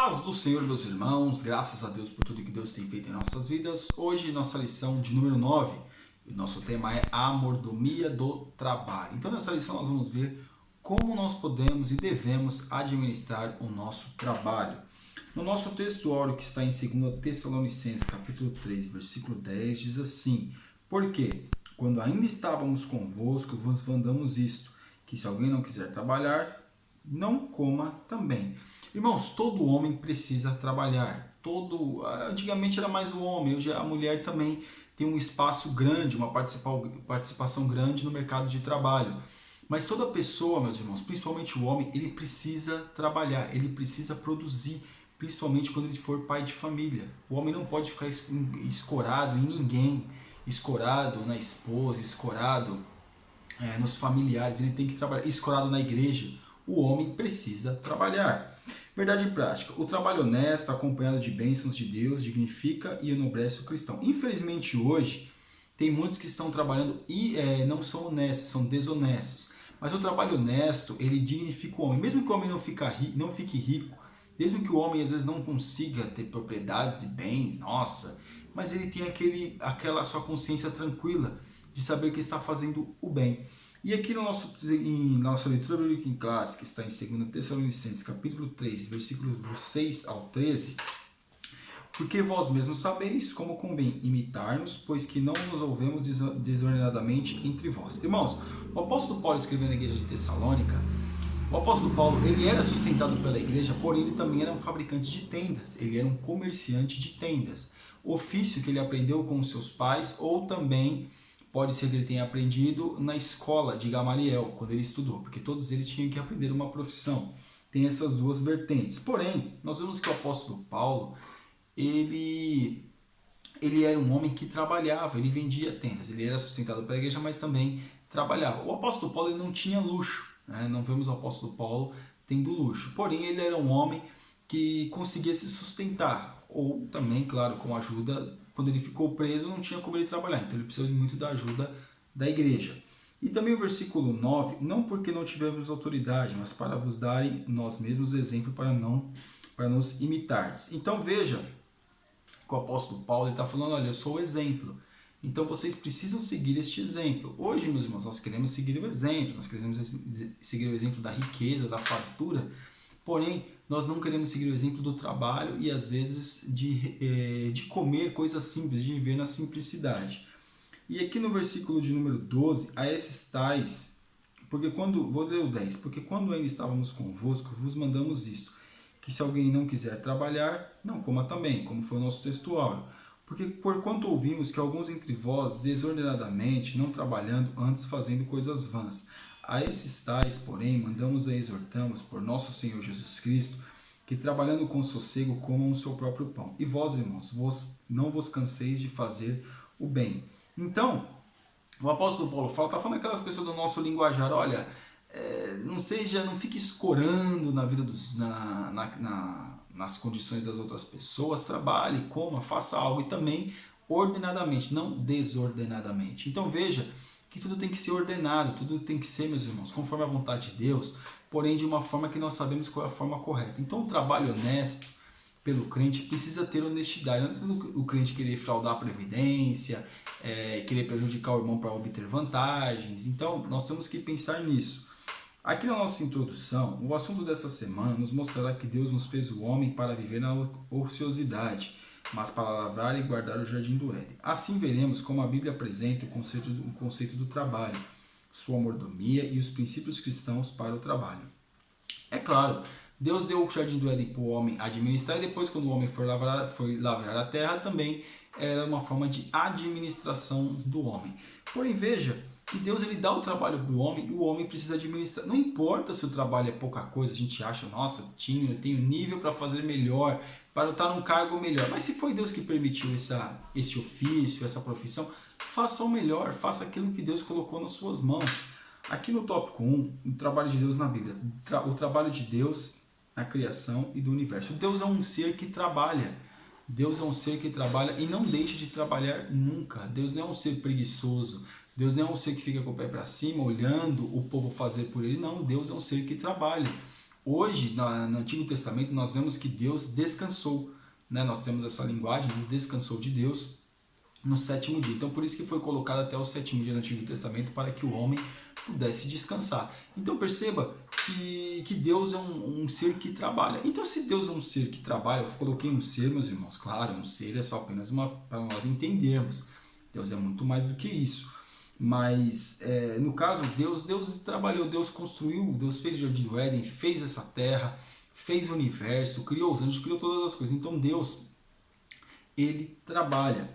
Paz do Senhor, meus irmãos, graças a Deus por tudo que Deus tem feito em nossas vidas. Hoje, nossa lição de número 9, o nosso tema é a mordomia do trabalho. Então, nessa lição, nós vamos ver como nós podemos e devemos administrar o nosso trabalho. No nosso texto áureo, que está em 2 Tessalonicenses, capítulo 3, versículo 10, diz assim: Porque, quando ainda estávamos convosco, vos mandamos isto, que se alguém não quiser trabalhar, não coma também. Irmãos, todo homem precisa trabalhar. Antigamente era mais o homem, hoje a mulher também tem um espaço grande, uma participação grande no mercado de trabalho. Mas toda pessoa, meus irmãos, principalmente o homem, ele precisa trabalhar, ele precisa produzir, principalmente quando ele for pai de família. O homem não pode ficar escorado em ninguém, escorado na esposa, escorado nos familiares, ele tem que trabalhar, escorado na igreja. O homem precisa trabalhar. Verdade prática: o trabalho honesto, acompanhado de bênçãos de Deus, dignifica e enobrece o cristão. Infelizmente hoje, tem muitos que estão trabalhando e não são honestos, são desonestos. Mas o trabalho honesto, ele dignifica o homem. Mesmo que o homem não fique rico, mesmo que o homem às vezes não consiga ter propriedades e bens, mas ele tem aquela sua consciência tranquila de saber que está fazendo o bem. E aqui em nossa leitura bíblica em classe, que está em 2 Tessalonicenses, capítulo 3, versículos do 6 ao 13, porque vós mesmos sabeis como convém imitar-nos, pois que não nos ouvemos desordenadamente entre vós. Irmãos, o apóstolo Paulo escreveu na igreja de Tessalônica. O apóstolo Paulo, ele era sustentado pela igreja, porém ele também era um fabricante de tendas, ele era um comerciante de tendas, ofício que ele aprendeu com os seus pais, ou também pode ser que ele tenha aprendido na escola de Gamaliel, quando ele estudou, porque todos eles tinham que aprender uma profissão. Tem essas duas vertentes. Porém, nós vemos que o apóstolo Paulo, ele era um homem que trabalhava, ele vendia tendas, ele era sustentado pela igreja, mas também trabalhava. O apóstolo Paulo, ele não tinha luxo, né? Não vemos o apóstolo Paulo tendo luxo, porém ele era um homem que conseguia se sustentar, ou também, claro, com ajuda. Quando ele ficou preso, não tinha como ele trabalhar, então ele precisou muito da ajuda da igreja. E também o versículo 9, não porque não tivemos autoridade, mas para vos darem nós mesmos exemplo para nos imitardes. Então veja que o apóstolo Paulo está falando: olha, eu sou o exemplo, então vocês precisam seguir este exemplo. Hoje, meus irmãos, nós queremos seguir o exemplo, nós queremos seguir o exemplo da riqueza, da fartura, porém nós não queremos seguir o exemplo do trabalho e às vezes de comer coisas simples, de viver na simplicidade. E aqui no versículo de número 12, a esses tais, vou ler o 10, porque quando ainda estávamos convosco, vos mandamos isto, que se alguém não quiser trabalhar, não coma também, como foi o nosso texto áureo. Porque porquanto ouvimos que alguns entre vós, desordenadamente, não trabalhando, antes fazendo coisas vãs. A esses tais, porém, mandamos e exortamos por nosso Senhor Jesus Cristo, que trabalhando com sossego comam o seu próprio pão. E vós, irmãos, não vos canseis de fazer o bem. Então, o apóstolo Paulo está falando aquelas pessoas do nosso linguajar: olha, não fique escorando na vida nas condições das outras pessoas, trabalhe, coma, faça algo, e também ordenadamente, não desordenadamente. Então veja que tudo tem que ser ordenado, tudo tem que ser, meus irmãos, conforme a vontade de Deus, porém de uma forma que nós sabemos qual é a forma correta. Então o trabalho honesto pelo crente precisa ter honestidade. Não é o crente querer fraudar a previdência, querer prejudicar o irmão para obter vantagens. Então nós temos que pensar nisso. Aqui na nossa introdução, o assunto dessa semana nos mostrará que Deus nos fez o homem para viver na ociosidade, mas para lavrar e guardar o jardim do Éden. Assim veremos como a Bíblia apresenta o conceito do trabalho, sua mordomia e os princípios cristãos para o trabalho. É claro, Deus deu o jardim do Éden para o homem administrar, e depois, quando o homem foi lavrar a terra, também era uma forma de administração do homem. Porém, veja que Deus, ele dá o trabalho para o homem e o homem precisa administrar. Não importa se o trabalho é pouca coisa, a gente acha, nossa, eu tenho nível para fazer melhor, para estar num cargo melhor. Mas se foi Deus que permitiu esse ofício, essa profissão, faça o melhor, faça aquilo que Deus colocou nas suas mãos. Aqui no tópico 1, o trabalho de Deus na Bíblia, o trabalho de Deus na criação e do universo. Deus é um ser que trabalha. Deus é um ser que trabalha e não deixa de trabalhar nunca. Deus não é um ser preguiçoso. Deus não é um ser que fica com o pé para cima, olhando o povo fazer por ele. Não, Deus é um ser que trabalha. Hoje, no Antigo Testamento, nós vemos que Deus descansou, né? Nós temos essa linguagem do descansou de Deus no sétimo dia. Então, por isso que foi colocado até o sétimo dia no Antigo Testamento, para que o homem pudesse descansar. Então, perceba que Deus é um ser que trabalha. Então, se Deus é um ser que trabalha, eu coloquei um ser, meus irmãos, claro, um ser é só apenas para nós entendermos. Deus é muito mais do que isso. Mas, no caso, Deus trabalhou, Deus construiu, Deus fez o Jardim do Éden, fez essa terra, fez o universo, criou os anjos, criou todas as coisas. Então, Deus, ele trabalha.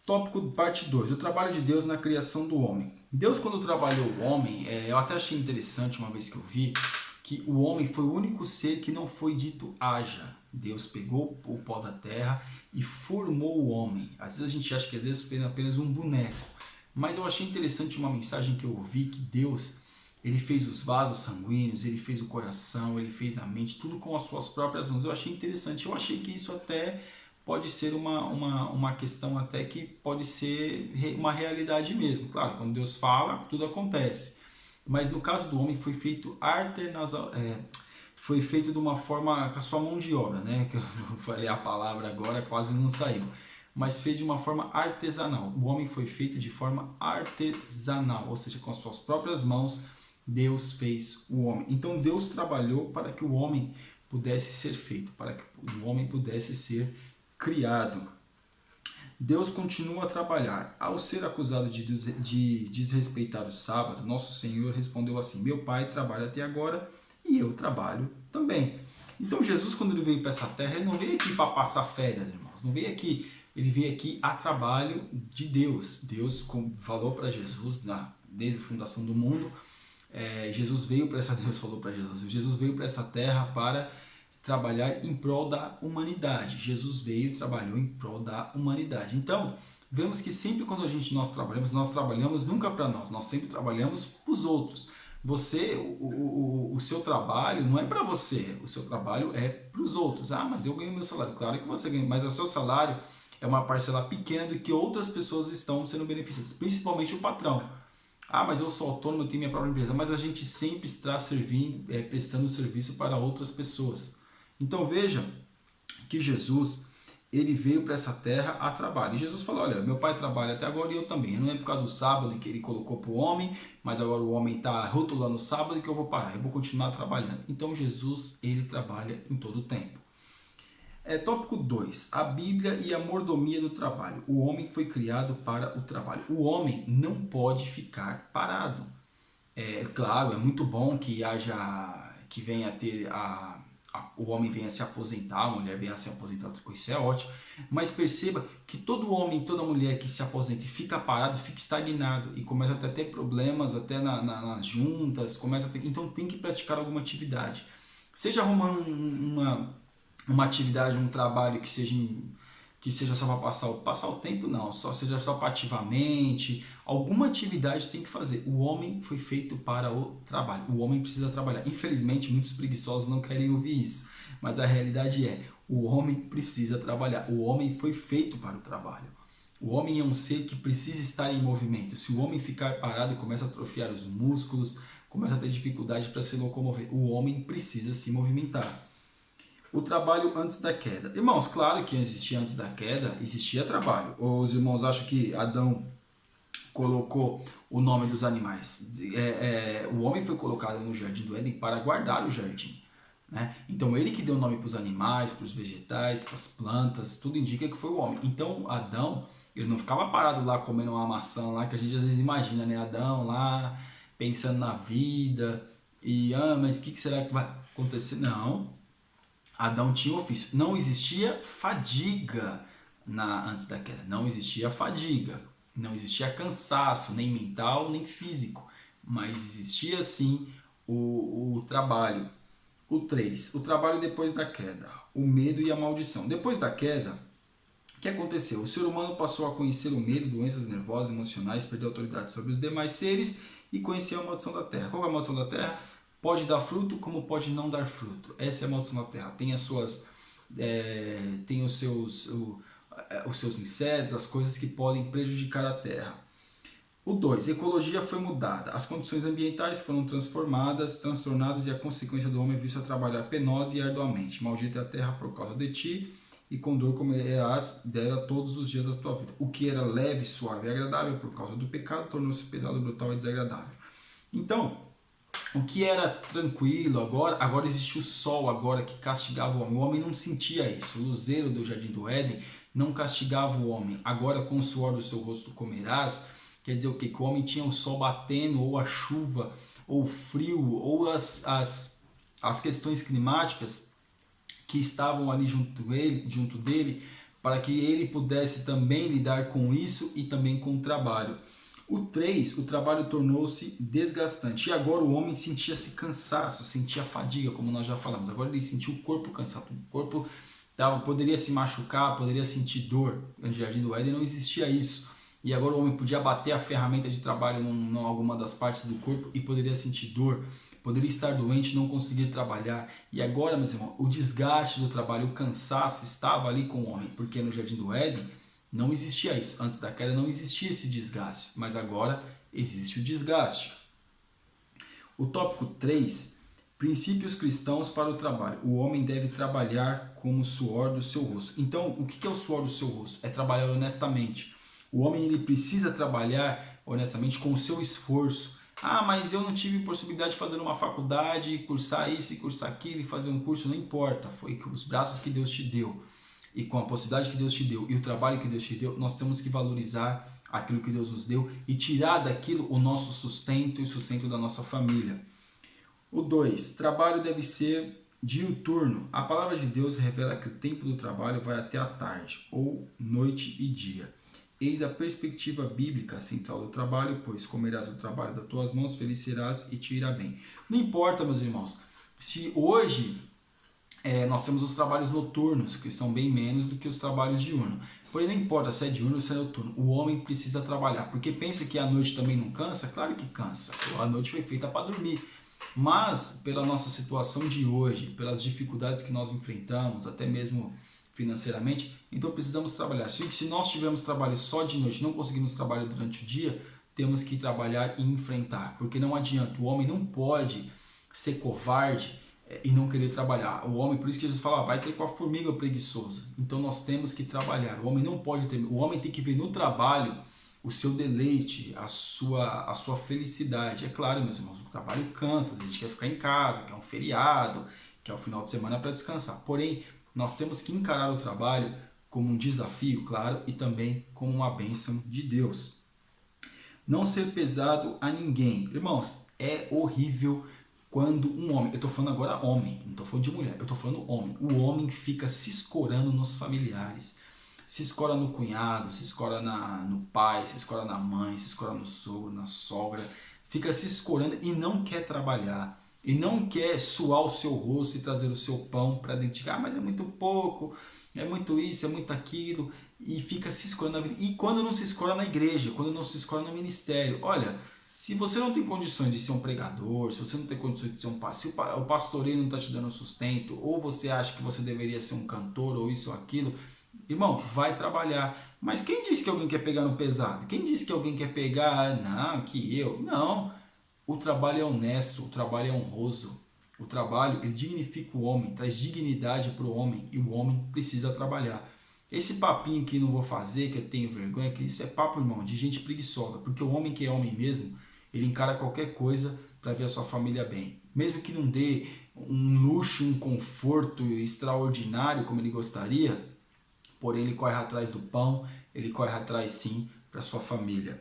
Tópico parte 2, o trabalho de Deus na criação do homem. Deus, quando trabalhou o homem, eu até achei interessante uma vez que eu vi, que o homem foi o único ser que não foi dito haja. Deus pegou o pó da terra e formou o homem. Às vezes a gente acha que Deus é apenas um boneco. Mas eu achei interessante uma mensagem que eu ouvi, que Deus, ele fez os vasos sanguíneos, ele fez o coração, ele fez a mente, tudo com as suas próprias mãos. Eu achei interessante, eu achei que isso até pode ser uma questão até que pode ser uma realidade mesmo. Claro, quando Deus fala, tudo acontece. Mas no caso do homem foi feito foi feito de uma forma com a sua mão de obra, né? Que eu falei a palavra agora, quase não saiu. Mas fez de uma forma artesanal. O homem foi feito de forma artesanal, ou seja, com as suas próprias mãos, Deus fez o homem. Então Deus trabalhou para que o homem pudesse ser feito, para que o homem pudesse ser criado. Deus continua a trabalhar. Ao ser acusado de desrespeitar o sábado, nosso Senhor respondeu assim: meu Pai trabalha até agora e eu trabalho também. Então Jesus, quando ele veio para essa terra, ele não veio aqui para passar férias, irmãos. Não veio aqui. Ele veio aqui a trabalho de Deus. Deus falou para Jesus, desde a fundação do mundo, Deus falou para Jesus veio para essa terra para trabalhar em prol da humanidade. Jesus veio e trabalhou em prol da humanidade. Então, vemos que sempre quando nós trabalhamos nunca para nós sempre trabalhamos para os outros. Você, o seu trabalho não é para você, o seu trabalho é para os outros. Ah, mas eu ganho meu salário. Claro que você ganha, mas o seu salário é uma parcela pequena do que outras pessoas estão sendo beneficiadas, principalmente o patrão. Ah, mas eu sou autônomo, eu tenho minha própria empresa. Mas a gente sempre está prestando serviço para outras pessoas. Então veja que Jesus, ele veio para essa terra a trabalho. E Jesus falou: olha, meu pai trabalha até agora e eu também. Não é por causa do sábado que ele colocou para o homem, mas agora o homem está rotulando o sábado que eu vou parar, eu vou continuar trabalhando. Então Jesus, ele trabalha em todo o tempo. Tópico 2, a Bíblia e a mordomia do trabalho. O homem foi criado para o trabalho. O homem não pode ficar parado. Claro, é muito bom que venha a ter o homem venha a se aposentar, a mulher venha a se aposentar, isso é ótimo. Mas perceba que todo homem, toda mulher que se aposenta e fica parado, fica estagnado e começa até a ter problemas até nas juntas, então tem que praticar alguma atividade. Seja arrumando uma atividade, um trabalho que seja só para passar o tempo, não, seja só para ativamente, alguma atividade tem que fazer. O homem foi feito para o trabalho, o homem precisa trabalhar. Infelizmente, muitos preguiçosos não querem ouvir isso, mas a realidade é, o homem precisa trabalhar, o homem foi feito para o trabalho. O homem é um ser que precisa estar em movimento. Se o homem ficar parado, começa a atrofiar os músculos, começa a ter dificuldade para se locomover. O homem precisa se movimentar. O trabalho antes da queda. Irmãos, claro que existia antes da queda, existia trabalho. Os irmãos acham que Adão colocou o nome dos animais. O homem foi colocado no jardim do Éden para guardar o jardim. Né? Então ele que deu nome para os animais, para os vegetais, para as plantas, tudo indica que foi o homem. Então Adão, ele não ficava parado lá comendo uma maçã lá, que a gente às vezes imagina, né? Adão lá pensando na vida e mas o que será que vai acontecer? Não. Adão tinha ofício. Não existia fadiga antes da queda. Não existia fadiga. Não existia cansaço, nem mental, nem físico. Mas existia sim o trabalho. O 3. O trabalho depois da queda. O medo e a maldição. Depois da queda, o que aconteceu? O ser humano passou a conhecer o medo, doenças nervosas, emocionais, perdeu autoridade sobre os demais seres e conheceu a maldição da terra. Qual é a maldição da terra? Pode dar fruto, como pode não dar fruto. Essa é a maldição da terra. Tem os seus insetos, as coisas que podem prejudicar a terra. O 2, ecologia foi mudada, as condições ambientais foram transtornadas e a consequência do homem viu-se a trabalhar penosa e arduamente. Maldita é a terra por causa de ti, e com dor comerás dela todos os dias da tua vida. O que era leve, suave e agradável por causa do pecado tornou-se pesado, brutal e desagradável. Então, o que era tranquilo, agora existe o sol agora que castigava o homem. O homem não sentia isso. O luzeiro do jardim do Éden não castigava o homem. Agora com o suor do seu rosto comerás. Quer dizer o quê? Que o homem tinha o sol batendo, ou a chuva, ou o frio, ou as questões climáticas que estavam ali junto dele, para que ele pudesse também lidar com isso e também com o trabalho. O 3, o trabalho tornou-se desgastante. E agora o homem sentia-se cansaço, sentia fadiga, como nós já falamos. Agora ele sentiu o corpo cansado. O corpo poderia se machucar, poderia sentir dor. No Jardim do Éden não existia isso. E agora o homem podia bater a ferramenta de trabalho em alguma das partes do corpo e poderia sentir dor, poderia estar doente, não conseguir trabalhar. E agora, meus irmãos, o desgaste do trabalho, o cansaço estava ali com o homem, porque no Jardim do Éden não existia isso. Antes da queda não existia esse desgaste, mas agora existe o desgaste. O tópico 3, princípios cristãos para o trabalho. O homem deve trabalhar como o suor do seu rosto. Então, o que é o suor do seu rosto? É trabalhar honestamente. O homem ele precisa trabalhar honestamente com o seu esforço. Ah, mas eu não tive possibilidade de fazer uma faculdade, cursar isso e cursar aquilo e fazer um curso. Não importa, foi os braços que Deus te deu. E com a possibilidade que Deus te deu e o trabalho que Deus te deu, nós temos que valorizar aquilo que Deus nos deu e tirar daquilo o nosso sustento e o sustento da nossa família. O 2, trabalho deve ser diuturno. A palavra de Deus revela que o tempo do trabalho vai até a tarde, ou noite e dia. Eis a perspectiva bíblica central do trabalho, pois comerás o trabalho das tuas mãos, feliz serás e te irá bem. Não importa, meus irmãos, se hoje nós temos os trabalhos noturnos, que são bem menos do que os trabalhos diurnos. Porém, não importa se é diurno ou se é noturno, o homem precisa trabalhar. Porque pensa que a noite também não cansa? Claro que cansa. A noite foi feita para dormir. Mas, pela nossa situação de hoje, pelas dificuldades que nós enfrentamos, até mesmo financeiramente, então precisamos trabalhar. Se nós tivermos trabalho só de noite, não conseguimos trabalho durante o dia, temos que trabalhar e enfrentar, porque não adianta, o homem não pode ser covarde e não querer trabalhar. O homem, por isso que Jesus fala, vai ter com a formiga preguiçosa. Então nós temos que trabalhar. O homem não pode ter, o homem tem que ver no trabalho o seu deleite, a sua felicidade. É claro, meus irmãos, o trabalho cansa, a gente quer ficar em casa, quer um feriado, quer o final de semana para descansar. Porém, nós temos que encarar o trabalho como um desafio, claro, e também como uma bênção de Deus. Não ser pesado a ninguém. Irmãos, é horrível quando um homem, eu estou falando agora homem, não estou falando de mulher, eu estou falando homem. O homem fica se escorando nos familiares, se escora no cunhado, se escora no pai, se escora na mãe, se escora no sogro, na sogra, fica se escorando e não quer trabalhar. E não quer suar o seu rosto e trazer o seu pão para dentro de casa, mas é muito pouco, é muito isso, é muito aquilo, e fica se escorando na vida. E quando não se escora na igreja, quando não se escora no ministério, olha, se você não tem condições de ser um pregador, se você não tem condições de ser um pastor, se o pastoreio não está te dando sustento, ou você acha que você deveria ser um cantor, ou isso ou aquilo, irmão, vai trabalhar. Mas quem disse que alguém quer pegar no pesado? Quem disse que alguém quer pegar, não, que eu? Não. O trabalho é honesto, o trabalho é honroso. O trabalho, ele dignifica o homem, traz dignidade para o homem e o homem precisa trabalhar. Esse papinho que não vou fazer, que eu tenho vergonha, que isso é papo, irmão, de gente preguiçosa. Porque o homem que é homem mesmo, ele encara qualquer coisa para ver a sua família bem. Mesmo que não dê um luxo, um conforto extraordinário como ele gostaria, porém ele corre atrás do pão, ele corre atrás sim para sua família.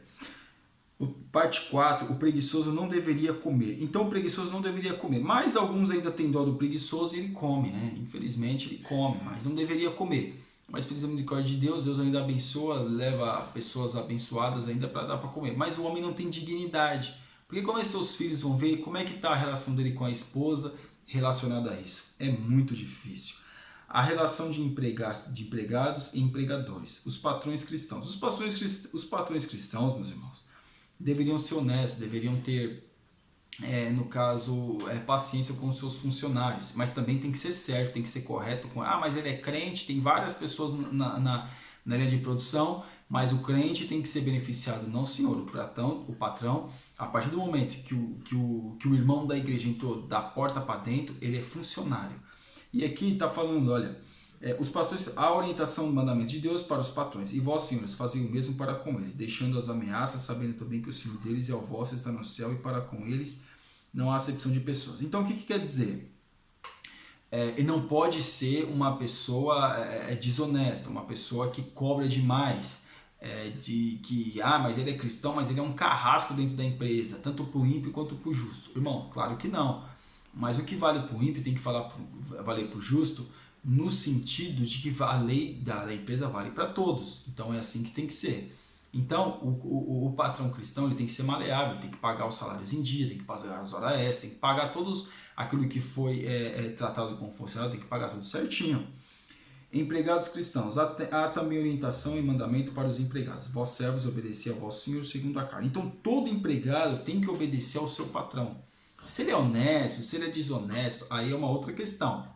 Parte 4, o preguiçoso não deveria comer. Então o preguiçoso não deveria comer. Mas alguns ainda têm dó do preguiçoso e ele come, né? Infelizmente ele come, mas não deveria comer. Mas pela misericórdia de Deus, Deus ainda abençoa, leva pessoas abençoadas ainda para dar para comer. Mas o homem não tem dignidade. Porque como é que seus filhos vão ver como é que está a relação dele com a esposa relacionada a isso? É muito difícil. A relação de empregados e empregadores. Os patrões cristãos. Os patrões cristãos, meus irmãos, deveriam ser honestos, deveriam ter, no caso, paciência com os seus funcionários, mas também tem que ser certo, tem que ser correto. Mas ele é crente, tem várias pessoas na linha de produção, Mas o crente tem que ser beneficiado, não senhor, o patrão, a partir do momento que o irmão da igreja entrou da porta para dentro, ele é funcionário. E aqui está falando, olha, os pastores, a orientação do mandamento de Deus para os patrões, e vós, senhores, fazei o mesmo para com eles, deixando as ameaças, sabendo também que o Senhor deles é o vosso, está no céu, e para com eles não há acepção de pessoas. Então, o que quer dizer? Ele não pode ser uma pessoa desonesta, uma pessoa que cobra demais, mas ele é cristão, mas ele é um carrasco dentro da empresa, tanto para o ímpio quanto para o justo. Irmão, claro que não. Mas o que vale para o ímpio tem que valer para o justo, no sentido de que a lei da empresa vale para todos. Então é assim que tem que ser. Então o patrão cristão ele tem que ser maleável, tem que pagar os salários em dia, tem que pagar as horas extras, tem que pagar todos aquilo que foi tratado como funcionário, tem que pagar tudo certinho. Empregados cristãos, há também orientação e mandamento para os empregados. Vós servos, obedecei ao vosso Senhor segundo a carne. Então todo empregado tem que obedecer ao seu patrão. Se ele é honesto, se ele é desonesto, aí é uma outra questão.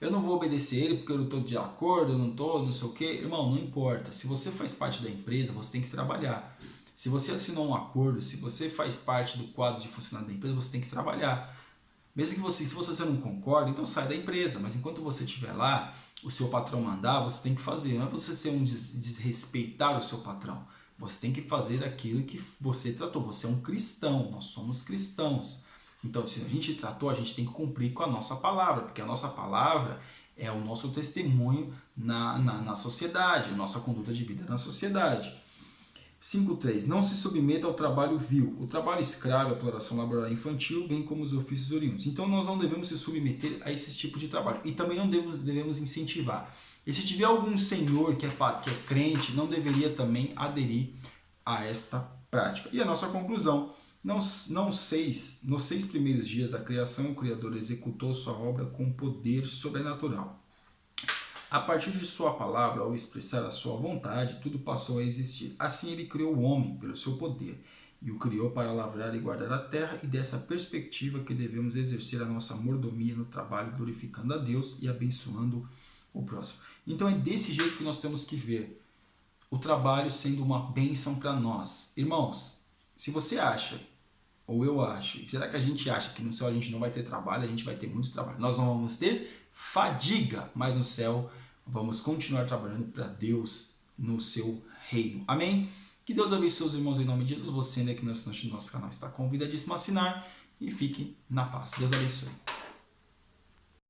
Eu não vou obedecer ele porque eu não estou de acordo, eu não estou, não sei o que. Irmão, não importa. Se você faz parte da empresa, você tem que trabalhar. Se você assinou um acordo, se você faz parte do quadro de funcionário da empresa, você tem que trabalhar. Mesmo que se você não concorda, então sai da empresa. Mas enquanto você estiver lá, o seu patrão mandar, você tem que fazer. Não é você ser desrespeitar o seu patrão. Você tem que fazer aquilo que você tratou. Você é um cristão, nós somos cristãos. Então, se a gente tratou, a gente tem que cumprir com a nossa palavra, porque a nossa palavra é o nosso testemunho na sociedade, a nossa conduta de vida na sociedade. 5.3. Não se submeta ao trabalho vil. O trabalho escravo, a exploração laboral infantil, bem como os ofícios oriundos. Então, nós não devemos se submeter a esses tipos de trabalho. E também não devemos incentivar. E se tiver algum senhor que é crente, não deveria também aderir a esta prática. E a nossa conclusão. Nos 6 primeiros dias da criação, o Criador executou sua obra com poder sobrenatural. A partir de sua palavra, ao expressar a sua vontade, tudo passou a existir. Assim ele criou o homem pelo seu poder, e o criou para lavrar e guardar a terra, e dessa perspectiva que devemos exercer a nossa mordomia no trabalho, glorificando a Deus e abençoando o próximo. Então é desse jeito que nós temos que ver o trabalho sendo uma bênção para nós. Irmãos, se você acha, ou eu acho, será que a gente acha que no céu a gente não vai ter trabalho? A gente vai ter muito trabalho. Nós não vamos ter fadiga, mas no céu vamos continuar trabalhando para Deus no seu reino. Amém? Que Deus abençoe os irmãos em nome de Jesus. Você ainda que no nosso canal está convidadíssimo a assinar e fique na paz. Deus abençoe.